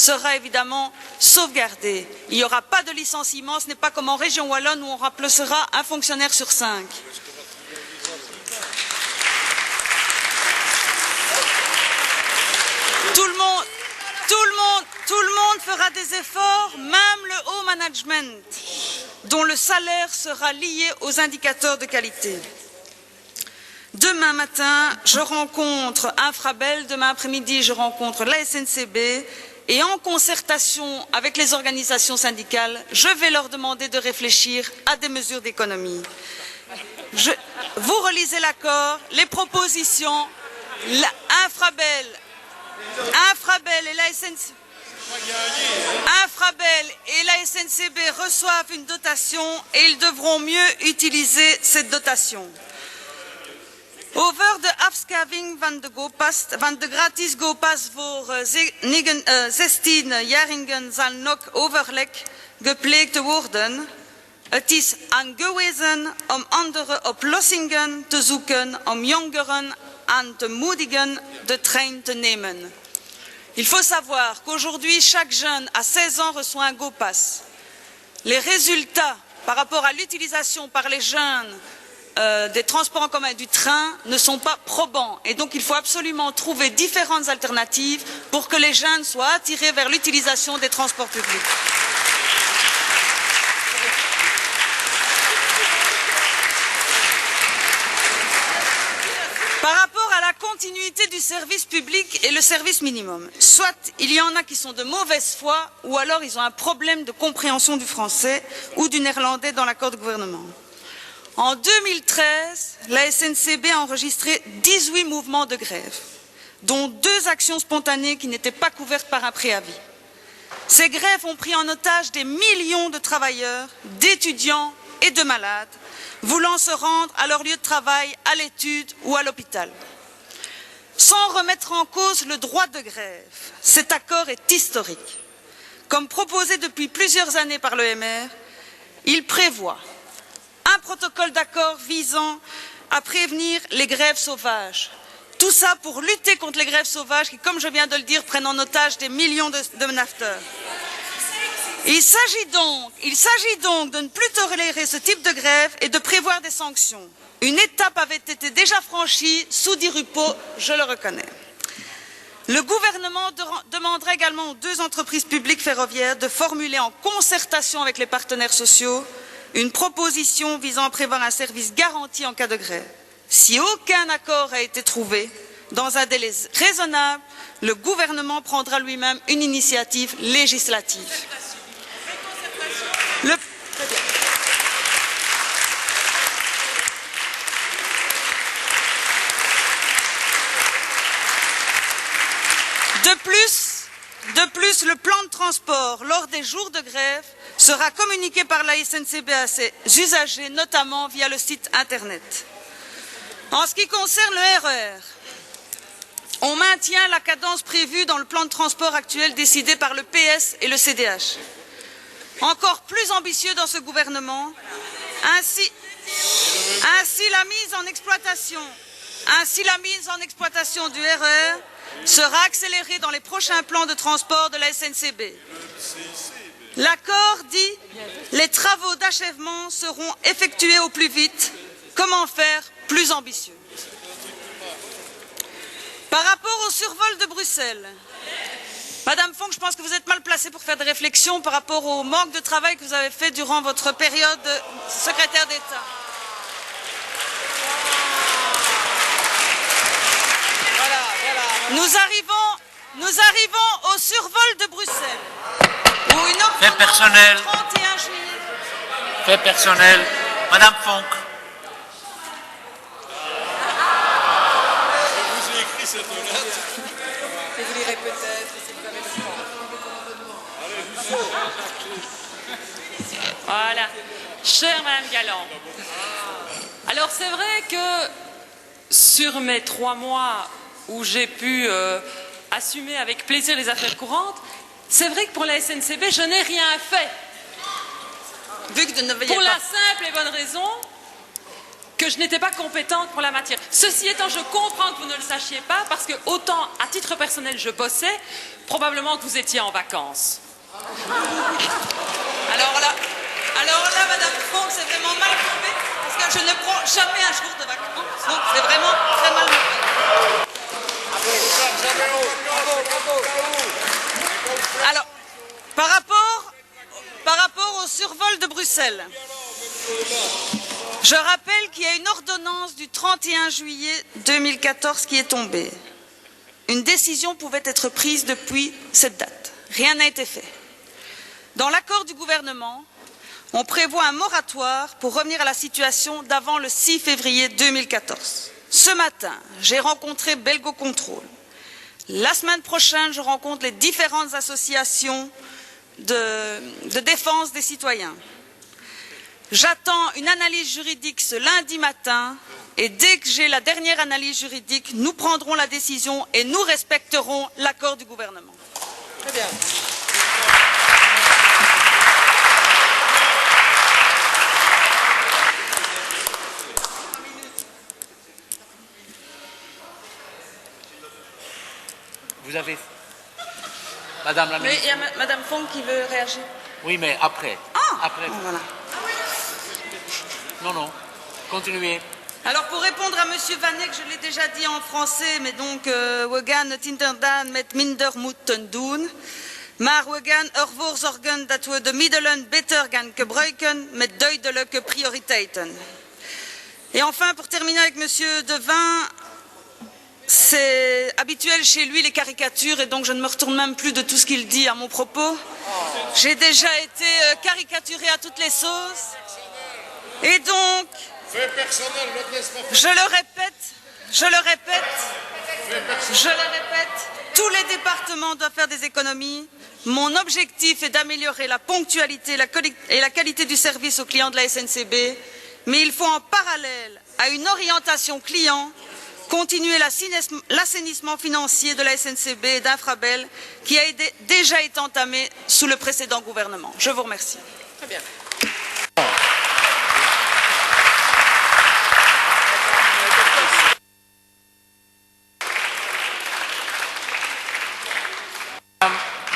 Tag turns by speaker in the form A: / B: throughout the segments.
A: sera évidemment sauvegardée. Il n'y aura pas de licenciement, ce n'est pas comme en région wallonne où on remplacera un fonctionnaire sur 5. Tout le monde fera des efforts, même le haut management, dont le salaire sera lié aux indicateurs de qualité. Demain matin, je rencontre Infrabel, demain après-midi, je rencontre la SNCB et en concertation avec les organisations syndicales, je vais leur demander de réfléchir à des mesures d'économie. Vous relisez l'accord, les propositions, Infrabel et la SNCB reçoivent une dotation et ils devront mieux utiliser cette dotation. Over de afschaving van de gratis go-pas voor 16 jaringen zal nog overleg gepleegd worden. Het is aangewezen om andere oplossingen te zoeken om jongeren aan te moedigen de trein te nemen. Il faut savoir qu'aujourd'hui, chaque jeune à 16 ans reçoit un go-pass. Les résultats par rapport à l'utilisation par les jeunes des transports en commun et du train ne sont pas probants. Et donc, il faut absolument trouver différentes alternatives pour que les jeunes soient attirés vers l'utilisation des transports publics. Par rapport à la continuité du service public et le service minimum, soit il y en a qui sont de mauvaise foi, ou alors ils ont un problème de compréhension du français ou du néerlandais dans l'accord de gouvernement. En 2013, la SNCB a enregistré 18 mouvements de grève, dont 2 actions spontanées qui n'étaient pas couvertes par un préavis. Ces grèves ont pris en otage des millions de travailleurs, d'étudiants et de malades, voulant se rendre à leur lieu de travail, à l'étude ou à l'hôpital. Sans remettre en cause le droit de grève, cet accord est historique. Comme proposé depuis plusieurs années par l'EMR, il prévoit un protocole d'accord visant à prévenir les grèves sauvages. Tout ça pour lutter contre les grèves sauvages qui, comme je viens de le dire, prennent en otage des millions de nafteurs. Il s'agit donc de ne plus tolérer ce type de grève et de prévoir des sanctions. Une étape avait été déjà franchie sous Di Rupo, je le reconnais. Le gouvernement demandera également aux 2 entreprises publiques ferroviaires de formuler en concertation avec les partenaires sociaux une proposition visant à prévoir un service garanti en cas de grève. Si aucun accord a été trouvé dans un délai raisonnable, le gouvernement prendra lui-même une initiative législative. De plus, le plan de transport lors des jours de grève sera communiqué par la SNCB à ses usagers, notamment via le site internet. En ce qui concerne le RER, on maintient la cadence prévue dans le plan de transport actuel décidé par le PS et le CDH. Encore plus ambitieux dans ce gouvernement, ainsi la mise en exploitation du RER sera accélérée dans les prochains plans de transport de la SNCB. L'accord dit « Les travaux d'achèvement seront effectués au plus vite. Comment faire plus ambitieux ?» Par rapport au survol de Bruxelles, Madame Fonck, je pense que vous êtes mal placée pour faire des réflexions par rapport au manque de travail que vous avez fait durant votre période de secrétaire d'État. Nous arrivons au survol de Bruxelles. Où une
B: Fait personnel.
A: 31 juillet.
B: Fait personnel. Madame Fonck.
C: Vous avez écrit cette lettre.
D: Vous lirez peut-être, si vous avez le temps.
E: Voilà. Chère Madame Galland. Alors c'est vrai que sur mes 3 mois où j'ai pu assumer avec plaisir les affaires courantes, c'est vrai que pour la SNCB, je n'ai rien fait.
A: Vu que vous ne
E: Pour la simple et bonne raison que je n'étais pas compétente pour la matière. Ceci étant, je comprends que vous ne le sachiez pas, parce que autant à titre personnel je bossais, probablement que vous étiez en vacances.
A: Alors là, Madame Fong, c'est vraiment mal tombé, parce que je ne prends jamais un jour de vacances. Donc c'est vraiment très mal tombé. Alors, par rapport au survol de Bruxelles, je rappelle qu'il y a une ordonnance du 31 juillet 2014 qui est tombée. Une décision pouvait être prise depuis cette date. Rien n'a été fait. Dans l'accord du gouvernement, on prévoit un moratoire pour revenir à la situation d'avant le 6 février 2014. Ce matin, j'ai rencontré Belgocontrol. La semaine prochaine, je rencontre les différentes associations de défense des citoyens. J'attends une analyse juridique ce lundi matin et dès que j'ai la dernière analyse juridique, nous prendrons la décision et nous respecterons l'accord du gouvernement.
D: Très bien.
B: Vous avez... Madame la
A: Mais
B: ministre.
A: il y a Madame Fong qui veut réagir.
B: Oui, mais après.
A: Ah,
B: Après.
A: voilà.
B: Non. Continuez.
A: Alors pour répondre à Monsieur Vanek, je l'ai déjà dit en français, mais donc we gaan het inderdaad met minder moeten doen. Maar we gaan ervoor zorgen dat we de middelen beter gaan gebruiken met duidelijke prioriteiten. Et enfin, pour terminer avec Monsieur Devin, c'est habituel chez lui les caricatures et donc je ne me retourne même plus de tout ce qu'il dit à mon propos. J'ai déjà été caricaturé à toutes les sauces. Et donc, je le répète, tous les départements doivent faire des économies. Mon objectif est d'améliorer la ponctualité et la qualité du service aux clients de la SNCB, mais il faut en parallèle à une orientation client continuer l'assainissement financier de la SNCB et d'Infrabel qui a déjà été entamé sous le précédent gouvernement. Je vous remercie.
D: Très bien.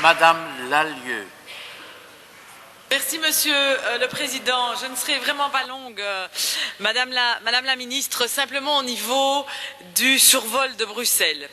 B: Madame Lallieu.
F: Merci Monsieur le Président. Je ne serai vraiment pas longue, Madame la Ministre, simplement au niveau du survol de Bruxelles.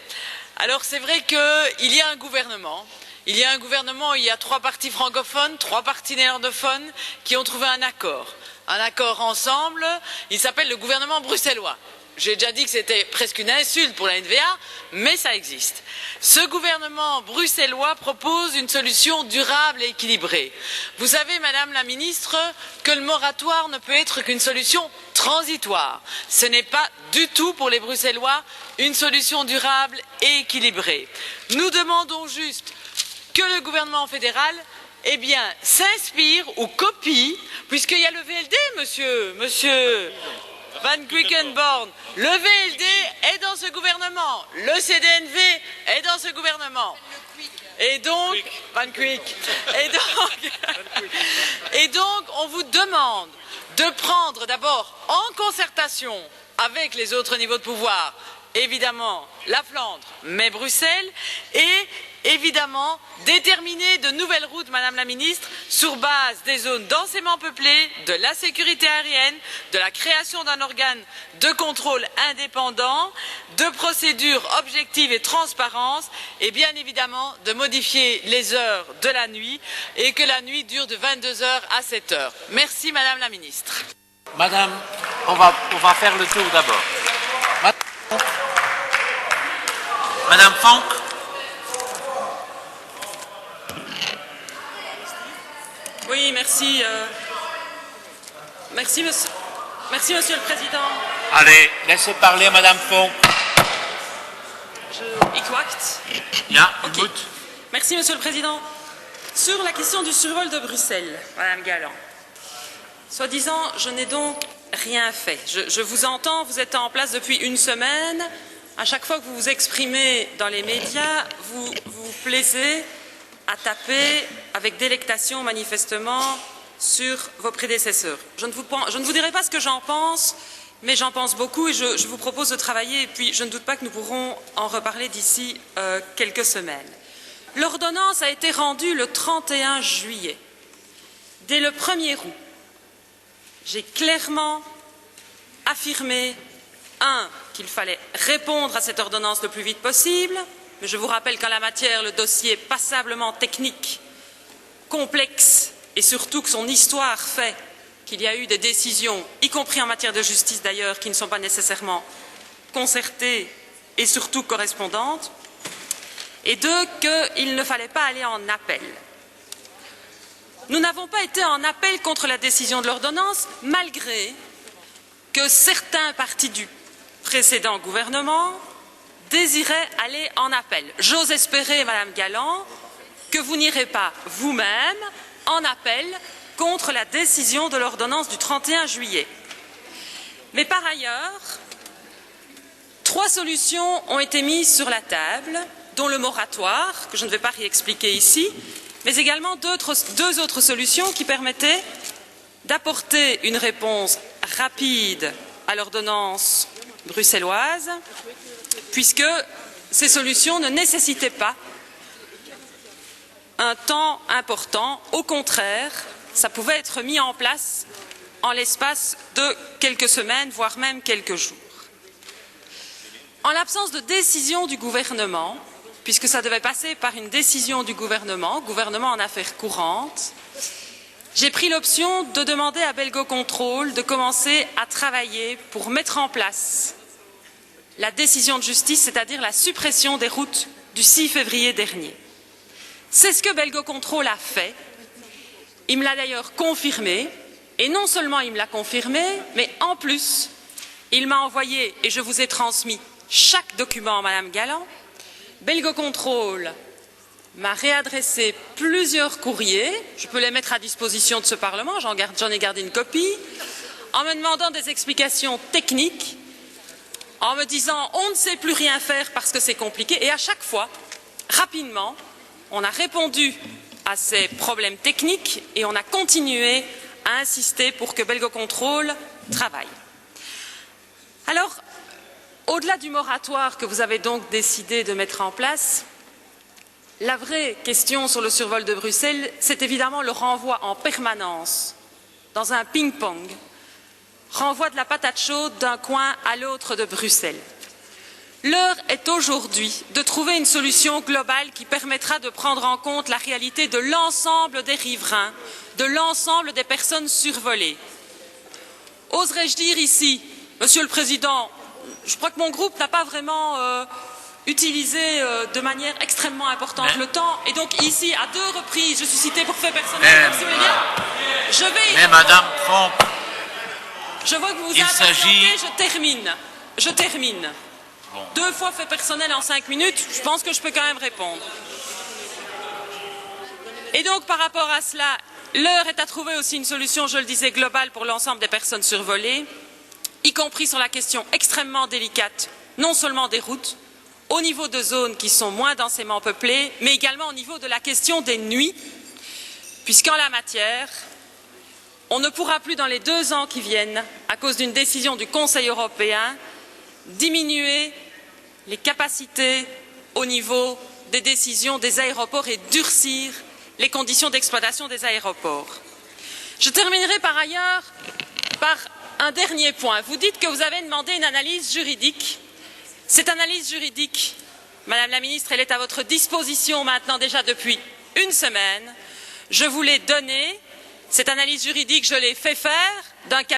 F: Alors c'est vrai qu'il y a un gouvernement. Il y a 3 partis francophones, 3 partis néerlandophones qui ont trouvé un accord. Un accord ensemble, il s'appelle le gouvernement bruxellois. J'ai déjà dit que c'était presque une insulte pour la NVA, mais ça existe. Ce gouvernement bruxellois propose une solution durable et équilibrée. Vous savez, Madame la Ministre, que le moratoire ne peut être qu'une solution transitoire. Ce n'est pas du tout pour les Bruxellois une solution durable et équilibrée. Nous demandons juste que le gouvernement fédéral s'inspire ou copie, puisqu'il y a le VLD, monsieur Van Quickenborn. Le VLD est dans ce gouvernement. Le CDNV est dans ce gouvernement. Et donc, Van Quick. Et donc, on vous demande de prendre d'abord en concertation avec les autres niveaux de pouvoir, évidemment la Flandre, mais Bruxelles, et évidemment déterminer de nouvelles routes, Madame la Ministre, sur base des zones densément peuplées, de la sécurité aérienne, de la création d'un organe de contrôle indépendant, de procédures objectives et transparentes, et bien évidemment de modifier les heures de la nuit et que la nuit dure de 22 heures à 7 heures. Merci Madame la Ministre.
B: Madame, on va faire le tour d'abord. Madame Fonck.
E: Oui, merci. Merci, Monsieur le Président.
B: Allez, laissez parler Madame Fonck.
E: Ik wacht.
B: Ja,
E: Ok.
B: goed.
E: Merci, Monsieur le Président. Sur la question du survol de Bruxelles, Madame Galland, soi-disant, je n'ai donc rien fait. Je vous entends, vous êtes en place depuis une semaine. À chaque fois que vous vous exprimez dans les médias, vous vous plaisez à taper avec délectation manifestement sur vos prédécesseurs. Je ne vous dirai pas ce que j'en pense, mais j'en pense beaucoup et je vous propose de travailler et puis je ne doute pas que nous pourrons en reparler d'ici quelques semaines. L'ordonnance a été rendue le 31 juillet. Dès le 1er août, j'ai clairement affirmé, qu'il fallait répondre à cette ordonnance le plus vite possible, mais je vous rappelle qu'en la matière, le dossier est passablement technique, complexe, et surtout que son histoire fait qu'il y a eu des décisions, y compris en matière de justice d'ailleurs, qui ne sont pas nécessairement concertées et surtout correspondantes, et deux, qu'il ne fallait pas aller en appel. Nous n'avons pas été en appel contre la décision de l'ordonnance, malgré que certains partis du précédent gouvernement désiraient aller en appel. J'ose espérer, Madame Galland, que vous n'irez pas vous-même en appel contre la décision de l'ordonnance du 31 juillet. Mais par ailleurs, 3 solutions ont été mises sur la table, dont le moratoire, que je ne vais pas réexpliquer ici, mais également 2 autres solutions qui permettaient d'apporter une réponse rapide à l'ordonnance bruxelloise, puisque ces solutions ne nécessitaient pas un temps important. Au contraire, ça pouvait être mis en place en l'espace de quelques semaines, voire même quelques jours. En l'absence de décision du gouvernement, puisque ça devait passer par une décision du gouvernement en affaires courantes, j'ai pris l'option de demander à Belgocontrol de commencer à travailler pour mettre en place la décision de justice, c'est-à-dire la suppression des routes du 6 février dernier. C'est ce que Belgocontrol a fait. Il me l'a d'ailleurs confirmé, et non seulement il me l'a confirmé, mais en plus, il m'a envoyé, et je vous ai transmis chaque document, Madame Galland. Belgocontrol m'a réadressé plusieurs courriers, je peux les mettre à disposition de ce Parlement, j'en ai gardé une copie, en me demandant des explications techniques, en me disant on ne sait plus rien faire parce que c'est compliqué, et à chaque fois, rapidement, on a répondu à ces problèmes techniques et on a continué à insister pour que Belgocontrol travaille. Alors, au-delà du moratoire que vous avez donc décidé de mettre en place, la vraie question sur le survol de Bruxelles, c'est évidemment le renvoi en permanence, dans un ping-pong, renvoi de la patate chaude d'un coin à l'autre de Bruxelles. L'heure est aujourd'hui de trouver une solution globale qui permettra de prendre en compte la réalité de l'ensemble des riverains, de l'ensemble des personnes survolées. Oserais-je dire ici, Monsieur le Président, je crois que mon groupe n'a pas vraiment utilisé de manière extrêmement importante le temps, et donc ici, à 2 reprises, je suis citée pour fait personnel, si vous voulez bien. Je vais...
B: Mais Madame Font,
E: je vois que vous vous
B: il s'agit...
E: Je termine. Bon. 2 fois fait personnel en 5 minutes, je pense que je peux quand même répondre. Et donc, par rapport à cela, l'heure est à trouver aussi une solution, je le disais, globale pour l'ensemble des personnes survolées, y compris sur la question extrêmement délicate, non seulement des routes, au niveau de zones qui sont moins densément peuplées, mais également au niveau de la question des nuits, puisqu'en la matière, on ne pourra plus dans les 2 ans qui viennent, à cause d'une décision du Conseil européen, diminuer les capacités au niveau des décisions des aéroports et durcir les conditions d'exploitation des aéroports. Je terminerai par ailleurs par un dernier point. Vous dites que vous avez demandé une analyse juridique. Cette analyse juridique, Madame la Ministre, elle est à votre disposition maintenant déjà depuis 1 semaine. Je vous l'ai donnée. Cette analyse juridique, je l'ai fait faire d'un